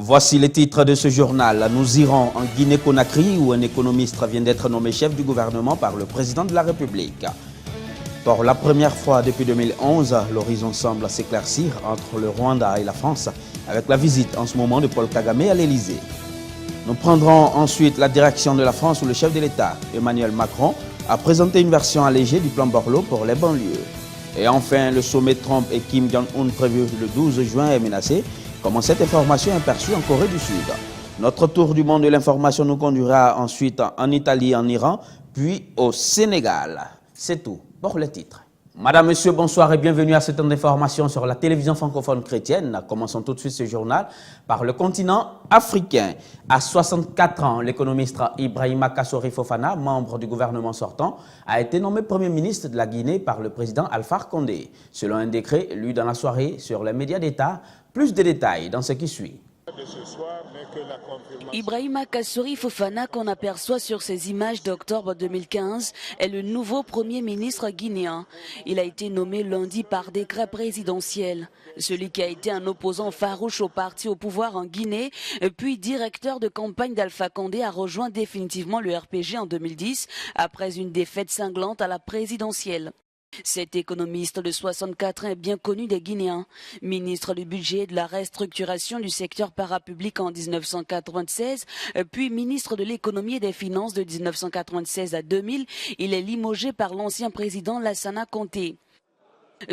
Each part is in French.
Voici les titres de ce journal. Nous irons en Guinée-Conakry où un économiste vient d'être nommé chef du gouvernement par le président de la République. Pour la première fois depuis 2011, l'horizon semble s'éclaircir entre le Rwanda et la France avec la visite en ce moment de Paul Kagame à l'Élysée. Nous prendrons ensuite la direction de la France où le chef de l'État, Emmanuel Macron, a présenté une version allégée du plan Borloo pour les banlieues. Et enfin, le sommet Trump et Kim Jong-un prévu le 12 juin est menacé. Comment cette information est perçue en Corée du Sud. Notre tour du monde de l'information nous conduira ensuite en Italie, en Iran, puis au Sénégal. C'est tout pour les titres. Madame, Monsieur, bonsoir et bienvenue à ce temps d'information sur la télévision francophone chrétienne. Commençons tout de suite ce journal par le continent africain. À 64 ans, l'économiste Ibrahima Kassori Fofana, membre du gouvernement sortant, a été nommé Premier ministre de la Guinée par le président Alpha Condé. Selon un décret lu dans la soirée sur les médias d'État, plus de détails dans ce qui suit. Ibrahima Kassori Fofana, qu'on aperçoit sur ces images d'octobre 2015, est le nouveau Premier ministre guinéen. Il a été nommé lundi par décret présidentiel. Celui qui a été un opposant farouche au parti au pouvoir en Guinée, puis directeur de campagne d'Alpha Condé, a rejoint définitivement le RPG en 2010 après une défaite cinglante à la présidentielle. Cet économiste de 64 ans est bien connu des Guinéens. Ministre du budget et de la restructuration du secteur parapublic en 1996, puis ministre de l'économie et des finances de 1996 à 2000, il est limogé par l'ancien président Lassana Conté.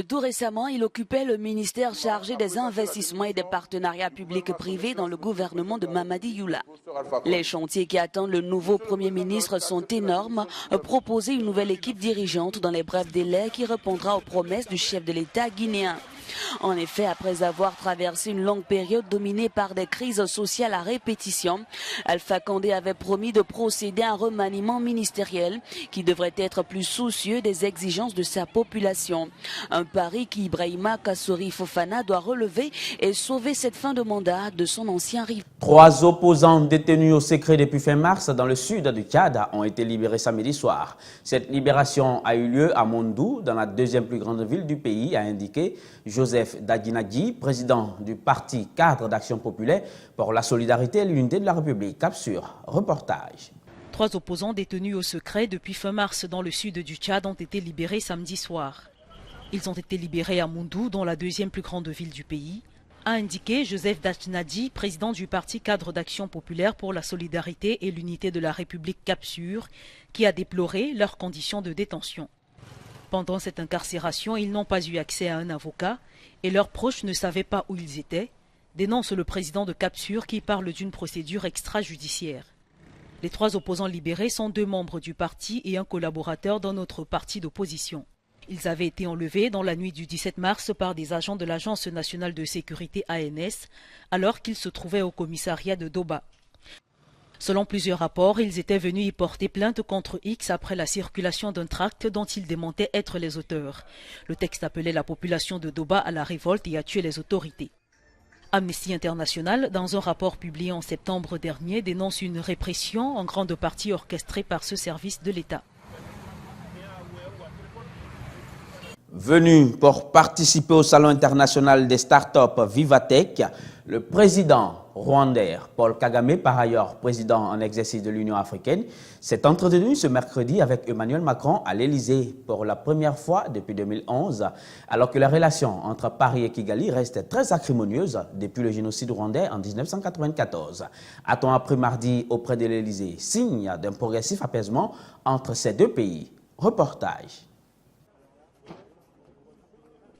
Tout récemment, il occupait le ministère chargé des investissements et des partenariats publics-privés dans le gouvernement de Mamadi Youla. Les chantiers qui attendent le nouveau Premier ministre sont énormes. Proposer une nouvelle équipe dirigeante dans les brefs délais qui répondra aux promesses du chef de l'État guinéen. En effet, après avoir traversé une longue période dominée par des crises sociales à répétition, Alpha Condé avait promis de procéder à un remaniement ministériel qui devrait être plus soucieux des exigences de sa population. Un pari qu'Ibrahima Kassori Fofana doit relever et sauver cette fin de mandat de son ancien rival. 3 opposants détenus au secret depuis fin mars dans le sud du Tchad ont été libérés samedi soir. Cette libération a eu lieu à Mondou, dans la deuxième plus grande ville du pays, a indiqué Joseph Dadjinadji, président du parti cadre d'action populaire pour la solidarité et l'unité de la République. Capsure, reportage. 3 opposants détenus au secret depuis fin mars dans le sud du Tchad ont été libérés samedi soir. Ils ont été libérés à Mondou, dans la deuxième plus grande ville du pays, a indiqué Joseph Dadjinadji, président du parti cadre d'action populaire pour la solidarité et l'unité de la République Capsure, qui a déploré leurs conditions de détention. Pendant cette incarcération, ils n'ont pas eu accès à un avocat et leurs proches ne savaient pas où ils étaient, dénonce le président de Capsure qui parle d'une procédure extrajudiciaire. Les 3 opposants libérés sont 2 membres du parti et un collaborateur d'un autre parti d'opposition. Ils avaient été enlevés dans la nuit du 17 mars par des agents de l'Agence nationale de sécurité ANS alors qu'ils se trouvaient au commissariat de Doba. Selon plusieurs rapports, ils étaient venus y porter plainte contre X après la circulation d'un tract dont ils démentaient être les auteurs. Le texte appelait la population de Doba à la révolte et à tuer les autorités. Amnesty International, dans un rapport publié en septembre dernier, dénonce une répression en grande partie orchestrée par ce service de l'État. Venu pour participer au Salon international des startups Vivatech, le président rwandais Paul Kagame, par ailleurs président en exercice de l'Union africaine, s'est entretenu ce mercredi avec Emmanuel Macron à l'Élysée pour la première fois depuis 2011, alors que la relation entre Paris et Kigali reste très acrimonieuses depuis le génocide rwandais en 1994. A-t-on appris mardi auprès de l'Élysée, signe d'un progressif apaisement entre ces 2 pays? Reportage.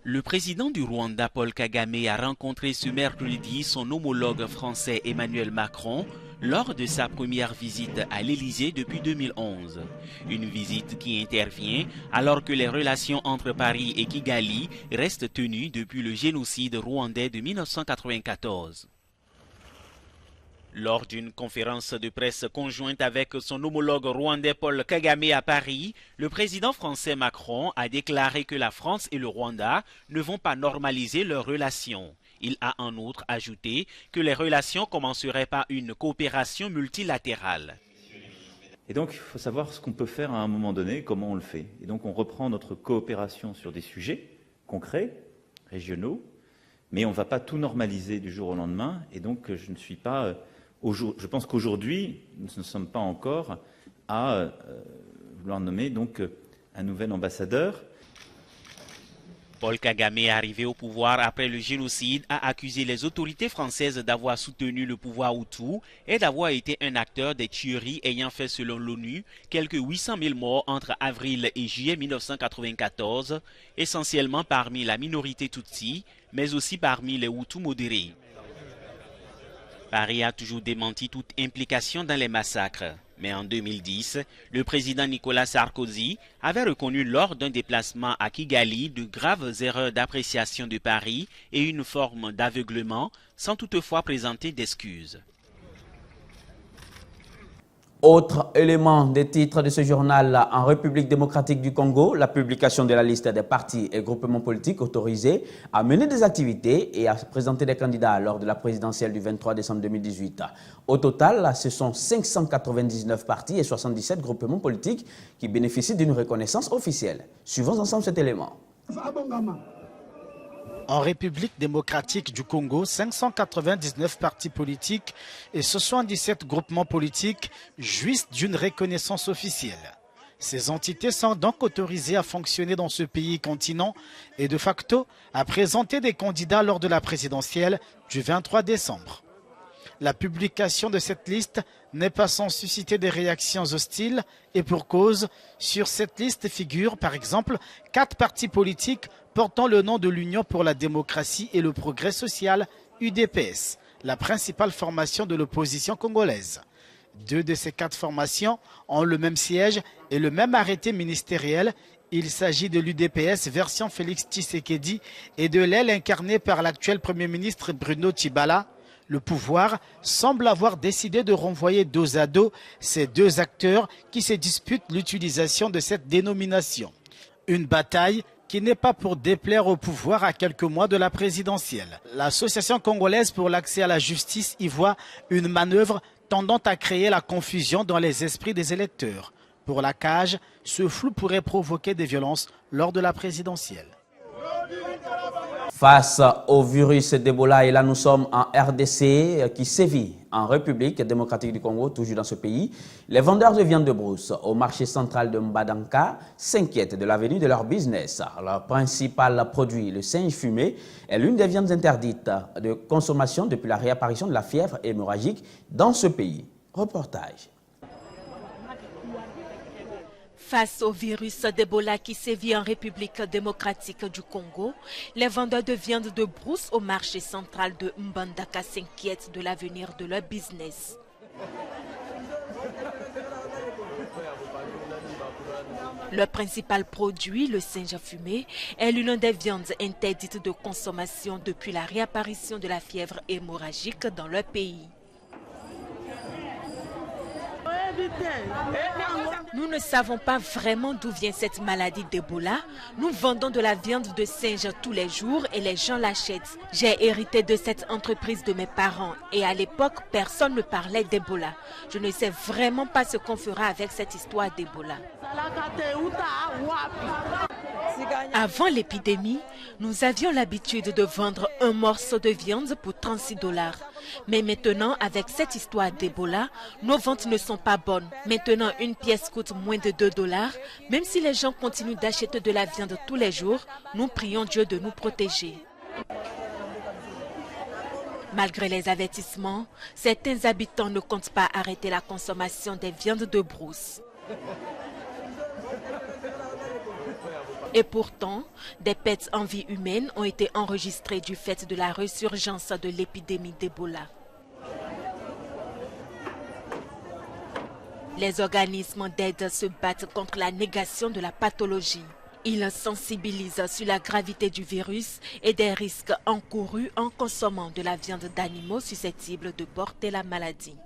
Le président du Rwanda, Paul Kagame, a rencontré ce mercredi son homologue français Emmanuel Macron lors de sa première visite à l'Élysée depuis 2011. Une visite qui intervient alors que les relations entre Paris et Kigali restent tenues depuis le génocide rwandais de 1994. Lors d'une conférence de presse conjointe avec son homologue rwandais Paul Kagame à Paris, le président français Macron a déclaré que la France et le Rwanda ne vont pas normaliser leurs relations. Il a en outre ajouté que les relations commenceraient par une coopération multilatérale. Et donc, il faut savoir ce qu'on peut faire à un moment donné, comment on le fait. Et donc, on reprend notre coopération sur des sujets concrets, régionaux, mais on ne va pas tout normaliser du jour au lendemain. Et donc, je ne suis pas... je pense qu'aujourd'hui, nous ne sommes pas encore à vouloir nommer donc un nouvel ambassadeur. Paul Kagame, arrivé au pouvoir après le génocide, a accusé les autorités françaises d'avoir soutenu le pouvoir Hutu et d'avoir été un acteur des tueries ayant fait, selon l'ONU, quelques 800 000 morts entre avril et juillet 1994, essentiellement parmi la minorité Tutsi, mais aussi parmi les Hutus modérés. Paris a toujours démenti toute implication dans les massacres. Mais en 2010, le président Nicolas Sarkozy avait reconnu lors d'un déplacement à Kigali de graves erreurs d'appréciation de Paris et une forme d'aveuglement, sans toutefois présenter d'excuses. Autre élément des titres de ce journal, en République démocratique du Congo, la publication de la liste des partis et groupements politiques autorisés à mener des activités et à présenter des candidats lors de la présidentielle du 23 décembre 2018. Au total, ce sont 599 partis et 77 groupements politiques qui bénéficient d'une reconnaissance officielle. Suivons ensemble cet élément. En République démocratique du Congo, 599 partis politiques et 77 groupements politiques jouissent d'une reconnaissance officielle. Ces entités sont donc autorisées à fonctionner dans ce pays continent et de facto à présenter des candidats lors de la présidentielle du 23 décembre. La publication de cette liste n'est pas sans susciter des réactions hostiles et pour cause, sur cette liste figurent par exemple 4 partis politiques portant le nom de l'Union pour la démocratie et le progrès social, UDPS, la principale formation de l'opposition congolaise. 2 de ces 4 formations ont le même siège et le même arrêté ministériel. Il s'agit de l'UDPS version Félix Tshisekedi et de l'aile incarnée par l'actuel Premier ministre Bruno Tshibala. Le pouvoir semble avoir décidé de renvoyer dos à dos ces 2 acteurs qui se disputent l'utilisation de cette dénomination. Une bataille qui n'est pas pour déplaire au pouvoir à quelques mois de la présidentielle. L'Association congolaise pour l'accès à la justice y voit une manœuvre tendant à créer la confusion dans les esprits des électeurs. Pour la CAJ, ce flou pourrait provoquer des violences lors de la présidentielle. Face au virus d'Ebola, et là nous sommes en RDC qui sévit en République démocratique du Congo, toujours dans ce pays. Les vendeurs de viande de brousse au marché central de Mbadanka s'inquiètent de l'avenir de leur business. Leur principal produit, le singe fumé, est l'une des viandes interdites de consommation depuis la réapparition de la fièvre hémorragique dans ce pays. Reportage. Face au virus d'Ebola qui sévit en République démocratique du Congo, les vendeurs de viande de brousse au marché central de Mbandaka s'inquiètent de l'avenir de leur business. Leur principal produit, le singe fumé, est l'une des viandes interdites de consommation depuis la réapparition de la fièvre hémorragique dans leur pays. Nous ne savons pas vraiment d'où vient cette maladie d'Ebola. Nous vendons de la viande de singe tous les jours et les gens l'achètent. J'ai hérité de cette entreprise de mes parents et à l'époque, personne ne parlait d'Ebola. Je ne sais vraiment pas ce qu'on fera avec cette histoire d'Ebola. Avant l'épidémie, nous avions l'habitude de vendre un morceau de viande pour 36 $. Mais maintenant, avec cette histoire d'Ebola, nos ventes ne sont pas bonnes. Maintenant, une pièce coûte moins de 2 $. Même si les gens continuent d'acheter de la viande tous les jours, nous prions Dieu de nous protéger. Malgré les avertissements, certains habitants ne comptent pas arrêter la consommation des viandes de brousse. Et pourtant, des pertes en vie humaine ont été enregistrées du fait de la résurgence de l'épidémie d'Ebola. Les organismes d'aide se battent contre la négation de la pathologie. Ils sensibilisent sur la gravité du virus et des risques encourus en consommant de la viande d'animaux susceptibles de porter la maladie.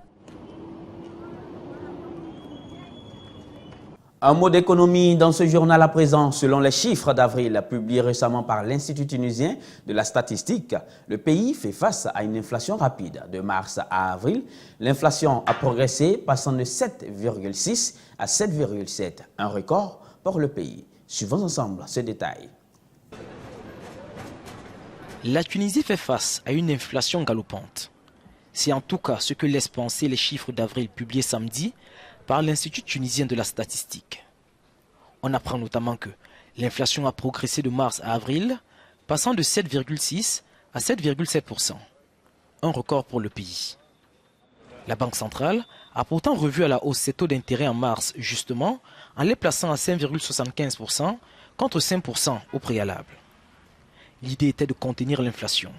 Un mot d'économie dans ce journal à présent. Selon les chiffres d'avril publiés récemment par l'Institut tunisien de la statistique, le pays fait face à une inflation rapide. De mars à avril, l'inflation a progressé, passant de 7,6 à 7,7, un record pour le pays. Suivons ensemble ce détail. La Tunisie fait face à une inflation galopante. C'est en tout cas ce que laissent penser les chiffres d'avril publiés samedi par l'Institut tunisien de la statistique. On apprend notamment que l'inflation a progressé de mars à avril, passant de 7,6 à 7,7%, un record pour le pays. La Banque centrale a pourtant revu à la hausse ses taux d'intérêt en mars, justement, en les plaçant à 5,75% contre 5% au préalable. L'idée était de contenir l'inflation,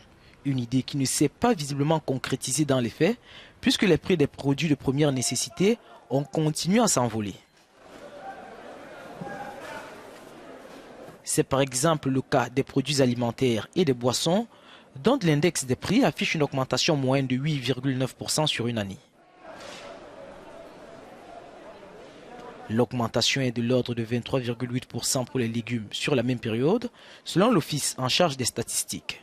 une idée qui ne s'est pas visiblement concrétisée dans les faits, puisque les prix des produits de première nécessité ont continué à s'envoler. C'est par exemple le cas des produits alimentaires et des boissons, dont l'index des prix affiche une augmentation moyenne de 8,9% sur une année. L'augmentation est de l'ordre de 23,8% pour les légumes sur la même période, selon l'Office en charge des statistiques.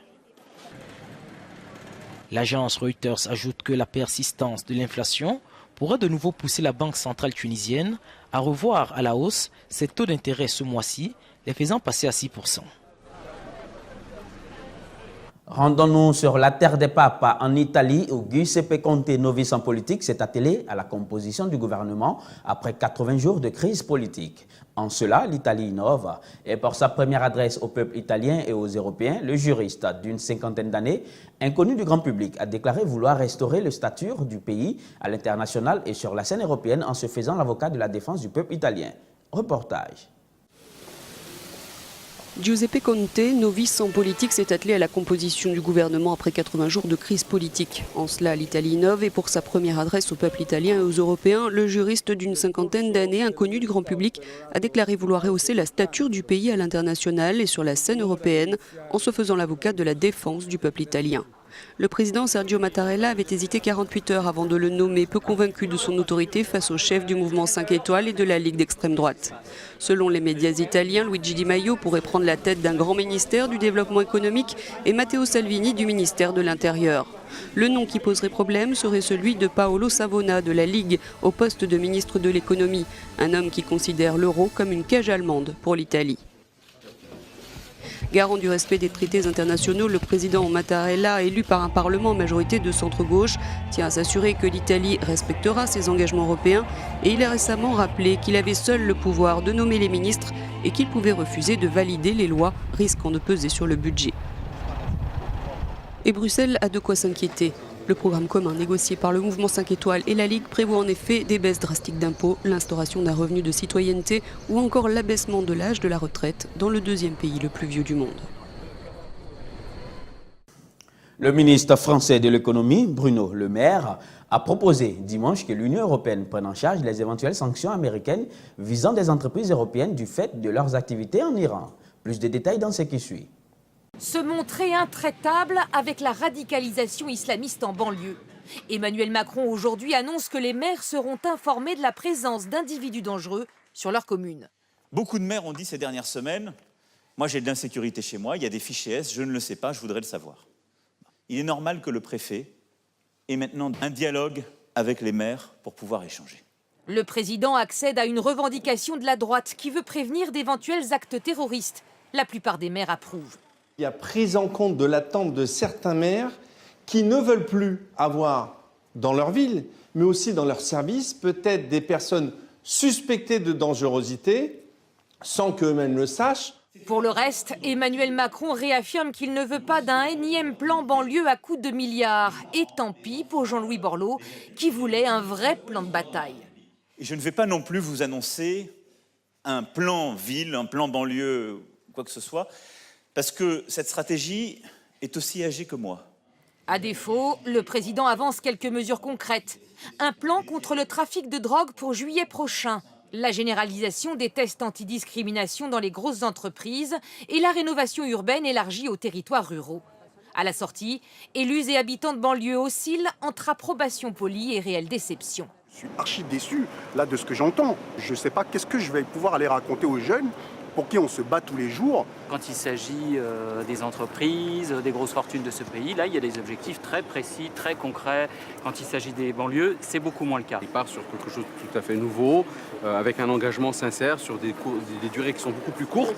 L'agence Reuters ajoute que la persistance de l'inflation pourrait de nouveau pousser la Banque centrale tunisienne à revoir à la hausse ses taux d'intérêt ce mois-ci, les faisant passer à 6%. Rendons-nous sur la terre des papes en Italie où Giuseppe Conte, novice en politique, s'est attelé à la composition du gouvernement après 80 jours de crise politique. En cela, l'Italie innove et pour sa première adresse au peuple italien et aux Européens, le juriste d'une cinquantaine d'années, inconnu du grand public, a déclaré vouloir restaurer le statut du pays à l'international et sur la scène européenne en se faisant l'avocat de la défense du peuple italien. Reportage. Giuseppe Conte, novice en politique, s'est attelé à la composition du gouvernement après 80 jours de crise politique. En cela, l'Italie innove et pour sa première adresse au peuple italien et aux Européens, le juriste d'une cinquantaine d'années, inconnu du grand public, a déclaré vouloir rehausser la stature du pays à l'international et sur la scène européenne en se faisant l'avocat de la défense du peuple italien. Le président Sergio Mattarella avait hésité 48 heures avant de le nommer, peu convaincu de son autorité face au chef du mouvement 5 étoiles et de la Ligue d'extrême droite. Selon les médias italiens, Luigi Di Maio pourrait prendre la tête d'un grand ministère du développement économique et Matteo Salvini du ministère de l'Intérieur. Le nom qui poserait problème serait celui de Paolo Savona de la Ligue au poste de ministre de l'économie, un homme qui considère l'euro comme une cage allemande pour l'Italie. Garant du respect des traités internationaux, le président Mattarella, élu par un parlement en majorité de centre-gauche, tient à s'assurer que l'Italie respectera ses engagements européens et il a récemment rappelé qu'il avait seul le pouvoir de nommer les ministres et qu'il pouvait refuser de valider les lois risquant de peser sur le budget. Et Bruxelles a de quoi s'inquiéter. Le programme commun négocié par le mouvement 5 étoiles et la Ligue prévoit en effet des baisses drastiques d'impôts, l'instauration d'un revenu de citoyenneté ou encore l'abaissement de l'âge de la retraite dans le deuxième pays le plus vieux du monde. Le ministre français de l'économie, Bruno Le Maire, a proposé dimanche que l'Union européenne prenne en charge les éventuelles sanctions américaines visant des entreprises européennes du fait de leurs activités en Iran. Plus de détails dans ce qui suit. Se montrer intraitable avec la radicalisation islamiste en banlieue. Emmanuel Macron aujourd'hui annonce que les maires seront informés de la présence d'individus dangereux sur leur commune. Beaucoup de maires ont dit ces dernières semaines, moi j'ai de l'insécurité chez moi, il y a des fichiers S, je ne le sais pas, je voudrais le savoir. Il est normal que le préfet ait maintenant un dialogue avec les maires pour pouvoir échanger. Le président accède à une revendication de la droite qui veut prévenir d'éventuels actes terroristes. La plupart des maires approuvent. Il y a prise en compte de l'attente de certains maires qui ne veulent plus avoir dans leur ville, mais aussi dans leur service, peut-être des personnes suspectées de dangerosité, sans qu'eux-mêmes le sachent. Pour le reste, Emmanuel Macron réaffirme qu'il ne veut pas d'un énième plan banlieue à coups de milliards. Et tant pis pour Jean-Louis Borloo, qui voulait un vrai plan de bataille. Et je ne vais pas non plus vous annoncer un plan ville, un plan banlieue, quoi que ce soit, parce que cette stratégie est aussi âgée que moi. À défaut, le président avance quelques mesures concrètes. Un plan contre le trafic de drogue pour juillet prochain, la généralisation des tests antidiscrimination dans les grosses entreprises et la rénovation urbaine élargie aux territoires ruraux. À la sortie, élus et habitants de banlieue oscillent entre approbation polie et réelle déception. Je suis archi déçu là, de ce que j'entends. Je ne sais pas qu'est-ce que je vais pouvoir aller raconter aux jeunes pour qui on se bat tous les jours. Quand il s'agit des entreprises, des grosses fortunes de ce pays, là, il y a des objectifs très précis, très concrets. Quand il s'agit des banlieues, c'est beaucoup moins le cas. Il part sur quelque chose de tout à fait nouveau, avec un engagement sincère sur des durées qui sont beaucoup plus courtes.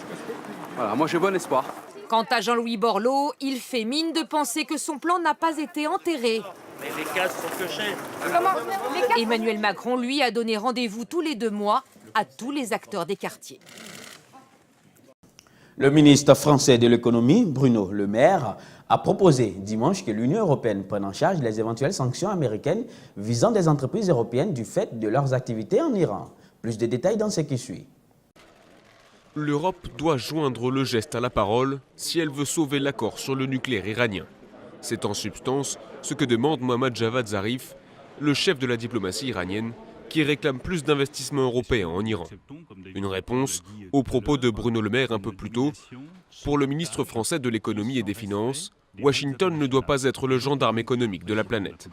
Voilà, moi j'ai bon espoir. Quant à Jean-Louis Borloo, il fait mine de penser que son plan n'a pas été enterré. Mais les cases sont cochées. Emmanuel Macron, lui, a donné rendez-vous tous les 2 mois à tous les acteurs des quartiers. Le ministre français de l'économie, Bruno Le Maire, a proposé dimanche que l'Union européenne prenne en charge les éventuelles sanctions américaines visant des entreprises européennes du fait de leurs activités en Iran. Plus de détails dans ce qui suit. L'Europe doit joindre le geste à la parole si elle veut sauver l'accord sur le nucléaire iranien. C'est en substance ce que demande Mohammad Javad Zarif, le chef de la diplomatie iranienne, qui réclame plus d'investissements européens en Iran. Une réponse aux propos de Bruno Le Maire un peu plus tôt. Pour le ministre français de l'économie et des finances, Washington ne doit pas être le gendarme économique de la planète.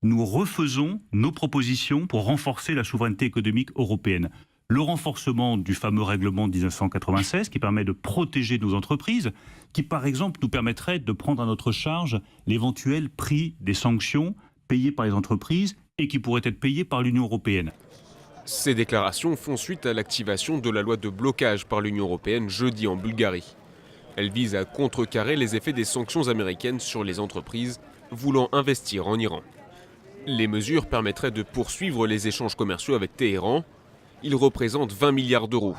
Nous refaisons nos propositions pour renforcer la souveraineté économique européenne. Le renforcement du fameux règlement de 1996 qui permet de protéger nos entreprises, qui par exemple nous permettrait de prendre à notre charge l'éventuel prix des sanctions payées par les entreprises et qui pourraient être payées par l'Union européenne. Ces déclarations font suite à l'activation de la loi de blocage par l'Union européenne jeudi en Bulgarie. Elle vise à contrecarrer les effets des sanctions américaines sur les entreprises voulant investir en Iran. Les mesures permettraient de poursuivre les échanges commerciaux avec Téhéran. Ils représentent 20 milliards d'euros.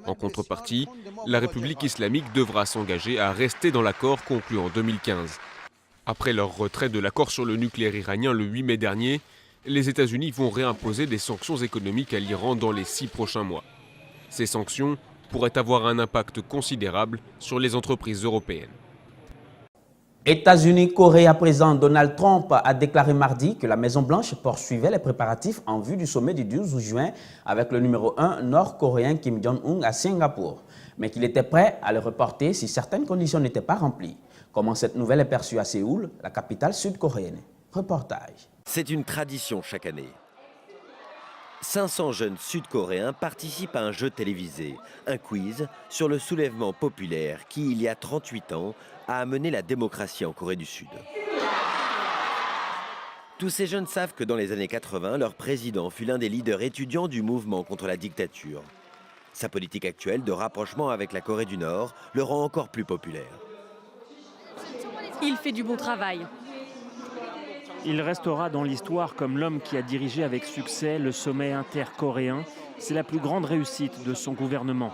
En contrepartie, la République islamique devra s'engager à rester dans l'accord conclu en 2015. Après leur retrait de l'accord sur le nucléaire iranien le 8 mai dernier, les États-Unis vont réimposer des sanctions économiques à l'Iran dans les 6 prochains mois. Ces sanctions pourraient avoir un impact considérable sur les entreprises européennes. États-Unis, Corée à présent, Donald Trump a déclaré mardi que la Maison-Blanche poursuivait les préparatifs en vue du sommet du 12 juin avec le numéro 1 nord-coréen Kim Jong-un à Singapour, mais qu'il était prêt à le reporter si certaines conditions n'étaient pas remplies. Comment cette nouvelle est perçue à Séoul, la capitale sud-coréenne? Reportage. C'est une tradition chaque année. 500 jeunes sud-coréens participent à un jeu télévisé, un quiz sur le soulèvement populaire qui, il y a 38 ans, a amené la démocratie en Corée du Sud. Tous ces jeunes savent que dans les années 80, leur président fut l'un des leaders étudiants du mouvement contre la dictature. Sa politique actuelle de rapprochement avec la Corée du Nord le rend encore plus populaire. Il fait du bon travail. Il restera dans l'histoire comme l'homme qui a dirigé avec succès le sommet intercoréen. C'est la plus grande réussite de son gouvernement.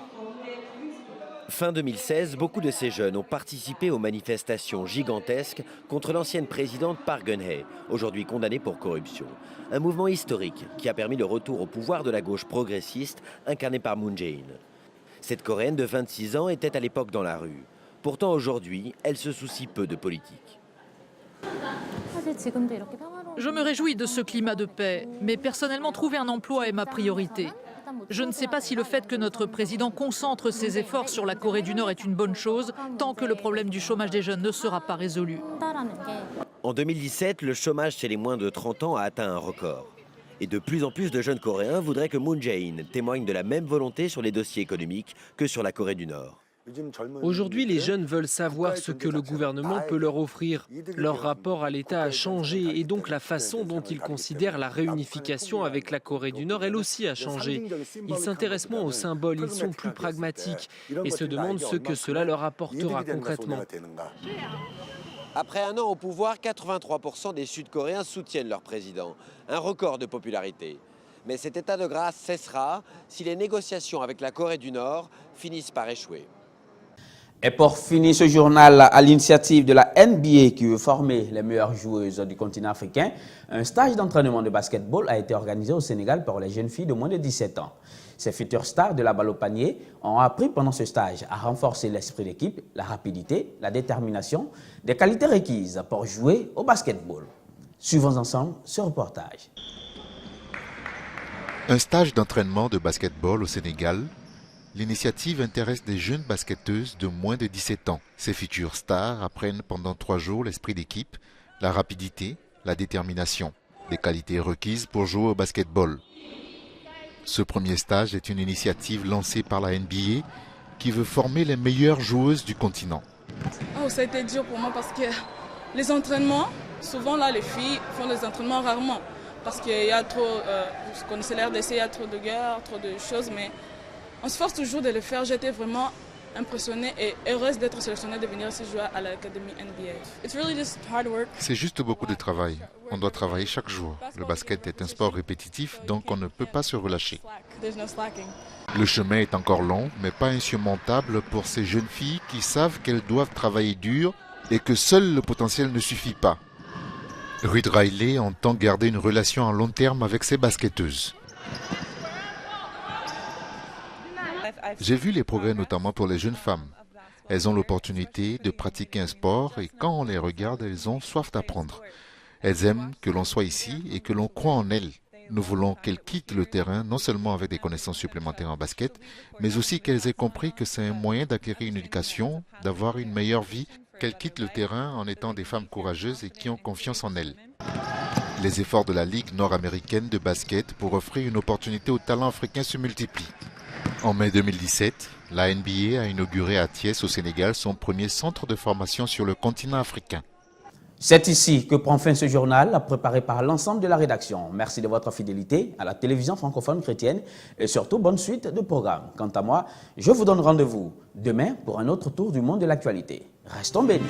Fin 2016, beaucoup de ces jeunes ont participé aux manifestations gigantesques contre l'ancienne présidente Park Geun-hye, aujourd'hui condamnée pour corruption. Un mouvement historique qui a permis le retour au pouvoir de la gauche progressiste incarnée par Moon Jae-in. Cette Coréenne de 26 ans était à l'époque dans la rue. Pourtant aujourd'hui, elle se soucie peu de politique. Je me réjouis de ce climat de paix, mais personnellement trouver un emploi est ma priorité. Je ne sais pas si le fait que notre président concentre ses efforts sur la Corée du Nord est une bonne chose, tant que le problème du chômage des jeunes ne sera pas résolu. En 2017, le chômage chez les moins de 30 ans a atteint un record. Et de plus en plus de jeunes Coréens voudraient que Moon Jae-in témoigne de la même volonté sur les dossiers économiques que sur la Corée du Nord. Aujourd'hui, les jeunes veulent savoir ce que le gouvernement peut leur offrir. Leur rapport à l'État a changé et donc la façon dont ils considèrent la réunification avec la Corée du Nord, elle aussi a changé. Ils s'intéressent moins aux symboles, ils sont plus pragmatiques et se demandent ce que cela leur apportera concrètement. Après un an au pouvoir, 83% des Sud-Coréens soutiennent leur président, un record de popularité. Mais cet état de grâce cessera si les négociations avec la Corée du Nord finissent par échouer. Et pour finir ce journal, à l'initiative de la NBA qui veut former les meilleures joueuses du continent africain, un stage d'entraînement de basketball a été organisé au Sénégal par les jeunes filles de moins de 17 ans. Ces futures stars de la balle au panier ont appris pendant ce stage à renforcer l'esprit d'équipe, la rapidité, la détermination, des qualités requises pour jouer au basketball. Suivons ensemble ce reportage. Un stage d'entraînement de basketball au Sénégal. L'initiative intéresse des jeunes basketteuses de moins de 17 ans. Ces futures stars apprennent pendant 3 jours l'esprit d'équipe, la rapidité, la détermination, des qualités requises pour jouer au basketball. Ce premier stage est une initiative lancée par la NBA qui veut former les meilleures joueuses du continent. Oh, ça a été dur pour moi parce que les entraînements, souvent là les filles font des entraînements rarement parce qu'il y a trop, vous connaissez l'RDC, il y a trop de guerres, trop de choses, mais on se force toujours de le faire. J'étais vraiment impressionnée et heureuse d'être sélectionnée de venir ici jouer à l'académie NBA. It's really just hard work. C'est juste beaucoup de travail. On doit travailler chaque jour. Le basket est un sport répétitif, donc on ne peut pas se relâcher. There's no slacking. Le chemin est encore long, mais pas insurmontable pour ces jeunes filles qui savent qu'elles doivent travailler dur et que seul le potentiel ne suffit pas. Ruth Riley entend garder une relation à long terme avec ses basketteuses. J'ai vu les progrès notamment pour les jeunes femmes. Elles ont l'opportunité de pratiquer un sport et quand on les regarde, elles ont soif d'apprendre. Elles aiment que l'on soit ici et que l'on croit en elles. Nous voulons qu'elles quittent le terrain non seulement avec des connaissances supplémentaires en basket, mais aussi qu'elles aient compris que c'est un moyen d'acquérir une éducation, d'avoir une meilleure vie, qu'elles quittent le terrain en étant des femmes courageuses et qui ont confiance en elles. Les efforts de la Ligue nord-américaine de basket pour offrir une opportunité aux talents africains se multiplient. En mai 2017, la NBA a inauguré à Thiès au Sénégal son premier centre de formation sur le continent africain. C'est ici que prend fin ce journal, préparé par l'ensemble de la rédaction. Merci de votre fidélité à la télévision francophone chrétienne et surtout bonne suite de programmes. Quant à moi, je vous donne rendez-vous demain pour un autre tour du monde de l'actualité. Restons bénis.